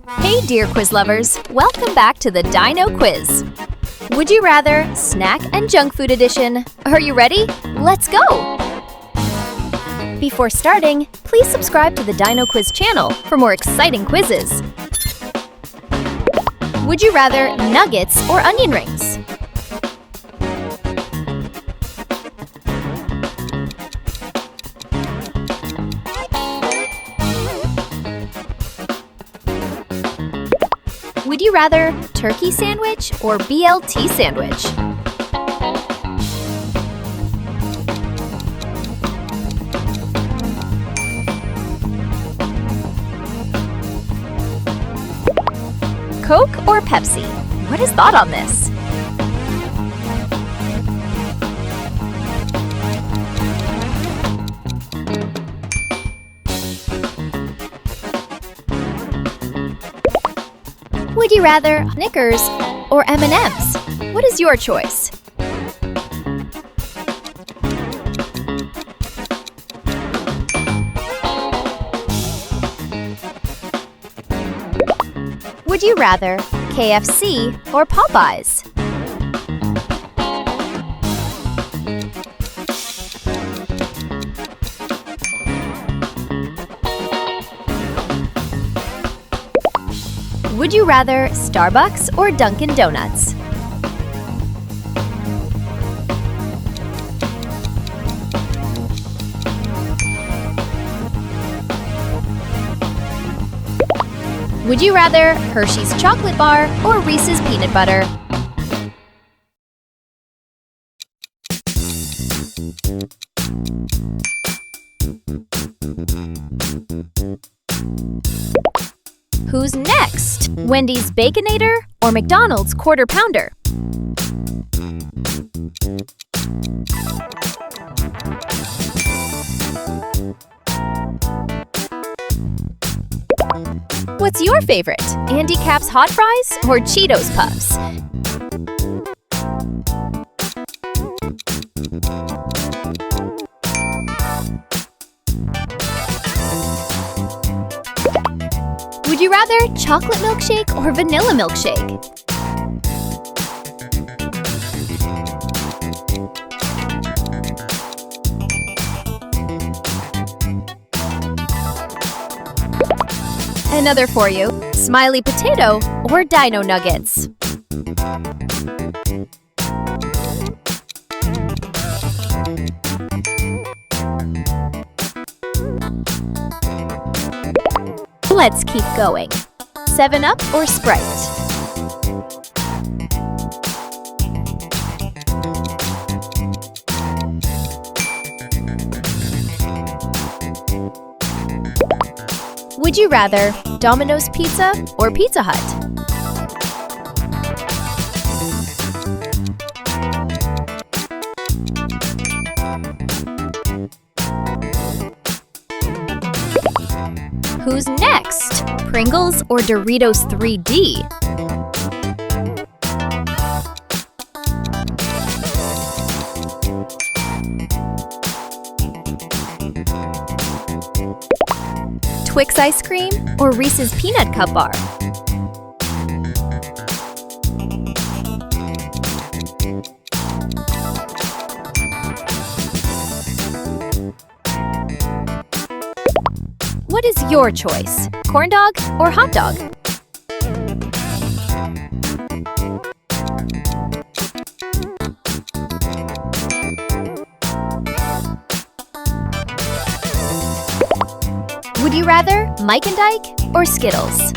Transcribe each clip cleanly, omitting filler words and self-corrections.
Hey dear quiz lovers, welcome back to the Dino quiz. Would you rather snack and junk food edition? Are you ready? Let's go! Before starting, please subscribe to the Dino Quiz channel for more exciting quizzes. Would you rather nuggets or onion rings? Would you rather turkey sandwich or BLT sandwich? Coke or Pepsi? What is thought on this? Would you rather Snickers or M&Ms? What is your choice? Would you rather KFC or Popeyes? Would you rather Starbucks or Dunkin' Donuts? Would you rather Hershey's chocolate bar or Reese's peanut butter? Who's next? Wendy's Baconator or McDonald's Quarter Pounder? What's your favorite? Andy Capp's Hot Fries or Cheetos Puffs? Would you rather chocolate milkshake or vanilla milkshake? Another for you, Smiley Potato or Dino Nuggets? Let's keep going. 7-Up or Sprite? Would you rather Domino's Pizza or Pizza Hut? Who's next? Pringles or Doritos 3D? Twix ice cream or Reese's Peanut Cup bar? What is your choice? Corn dog or hot dog? Would you rather Mike and Dyke or Skittles?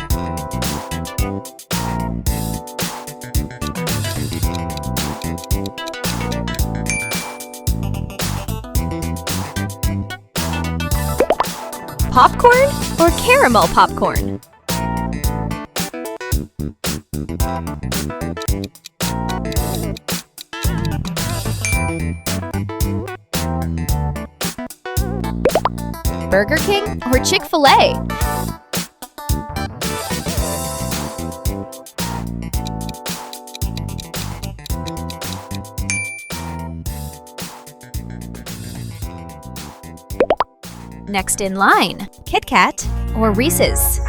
Popcorn or caramel popcorn? Burger King or Chick-fil-A? Next in line, Kit Kat or Reese's?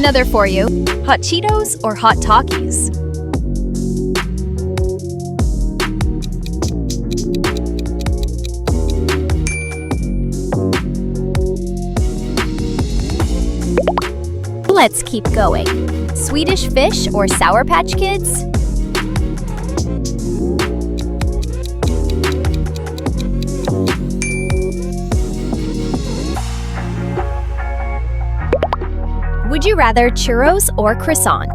Another for you. Hot Cheetos or hot Takis? Let's keep going. Swedish Fish or Sour Patch Kids? Would you rather churros or croissant?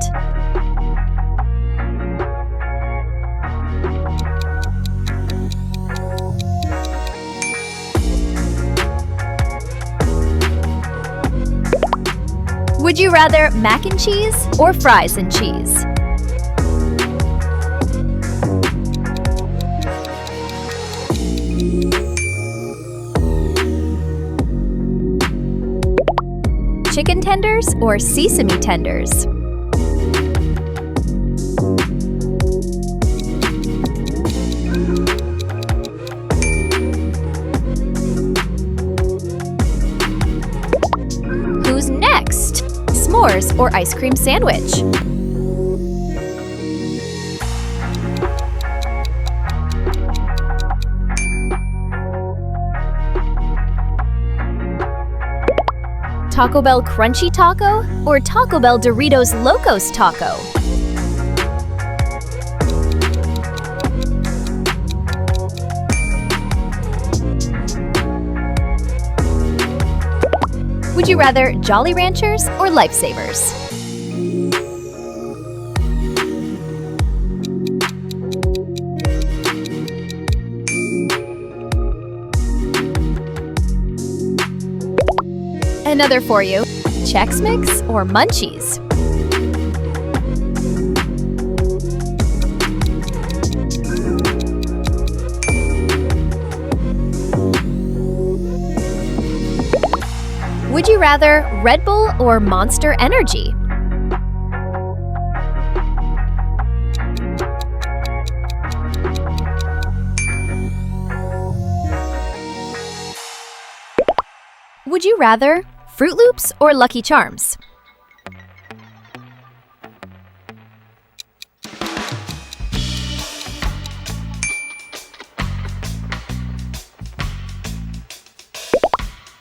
Would you rather mac and cheese or fries and cheese? Chicken tenders or sesame tenders? Who's next? S'mores or ice cream sandwich? Taco Bell Crunchy Taco or Taco Bell Doritos Locos Taco? Would you rather Jolly Ranchers or Lifesavers? Another for you. Chex Mix or Munchies? Would you rather Red Bull or Monster Energy? Would you rather Fruit Loops or Lucky Charms?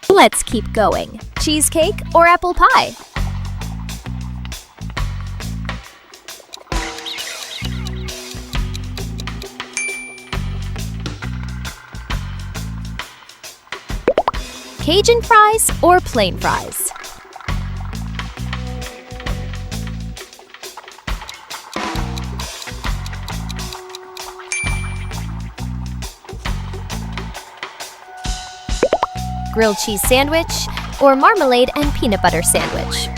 Let's keep going. Cheesecake or apple pie? Cajun fries or plain fries? Grilled cheese sandwich or marmalade and peanut butter sandwich?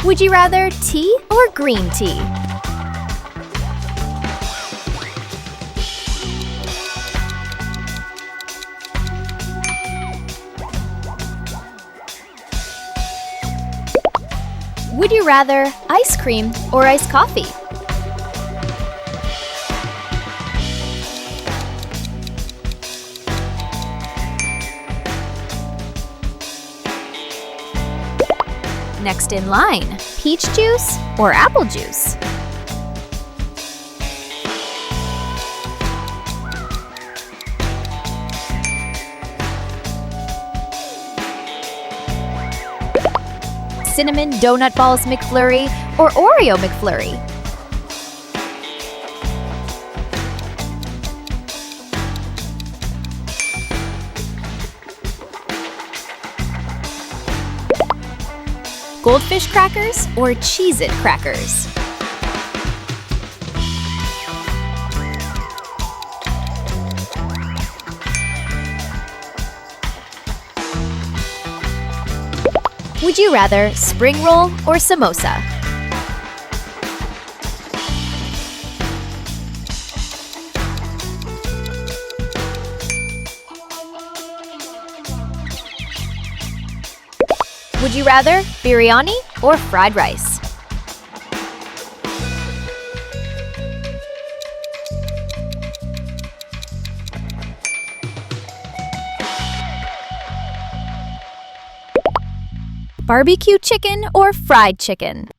Would you rather tea or green tea? Would you rather ice cream or iced coffee? Next in line, peach juice or apple juice? Cinnamon Donut Balls McFlurry or Oreo McFlurry? Goldfish crackers or Cheez-It crackers? Would you rather spring roll or samosa? Would you rather biryani or fried rice? Barbecue chicken or fried chicken?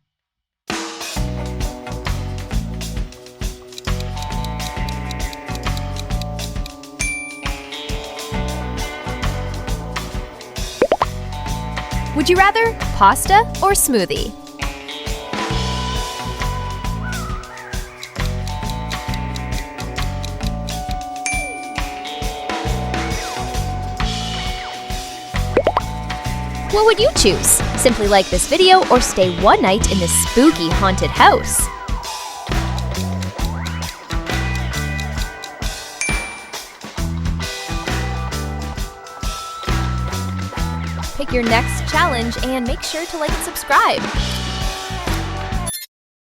Would you rather pasta or smoothie? What would you choose? Simply like this video or stay one night in this spooky haunted house. Pick your next challenge and make sure to like and subscribe.